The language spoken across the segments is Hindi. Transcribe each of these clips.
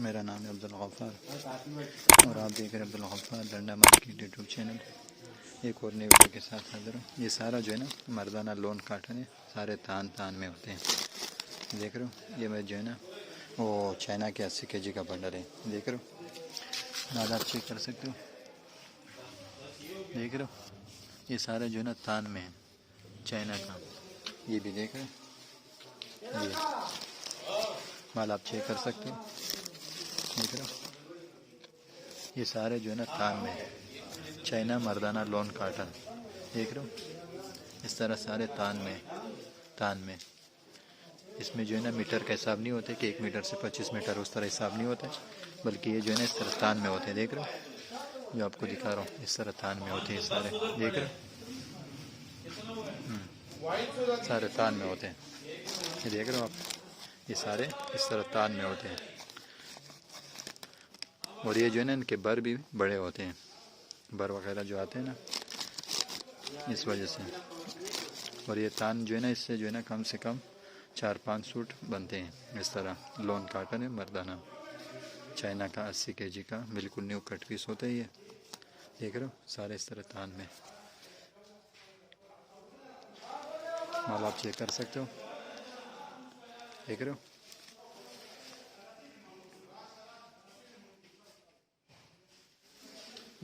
मेरा नाम है अब्दुल गफ्फार और आप देख रहे हैं Abdul Gaffar Landa market YouTube channel. एक और नई वीडियो के साथ हाजिर हूँ। ये सारा जो है ना मर्दाना लोन काटन है, सारे तान तान में होते हैं। देख रहे हो ये मैं जो है ना वो चाइना के 80 kg का बंडल है। देख रहे हो नाद आप चेक कर सकते हो। देख रहे हो ये सारा जो है ना तान में है चाइना का। ये भी देख रहे हो, ये माल आप चेक कर सकते हो। देख रहे हो ये सारे जो है ना तान में है चाइना मर्दाना लोन काटन। देख रहे हो इस तरह सारे तान में इसमें जो है ना मीटर का हिसाब नहीं होता कि 1 मीटर से 25 मीटर उस तरह हिसाब नहीं होता है, बल्कि ये जो है ना इस तरह तान में होते हैं। देख रहे हो जो आपको दिखा रहा हूँ इस तरह तान में होते हैं सारे। देख रहे हो सारे तान में होते हैं। ये देख रहे हो आप ये सारे इस तरह तान में होते हैं। और ये जो है ना इनके बर भी बड़े होते हैं, बर वगैरह जो आते हैं ना इस वजह से। और ये तान जो है ना इससे जो है ना कम से कम 4-5 सूट बनते हैं। इस तरह लोन काटन है मर्दाना चाइना का 80 kg का बिल्कुल न्यू कट पीस होता है ये। देख रहे हो सारे इस तरह तान में माल आप चेक कर सकते हो। देख रहे हो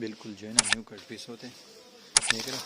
बिल्कुल जो है ना न्यू कट पीस होते हैं। देख रहे हो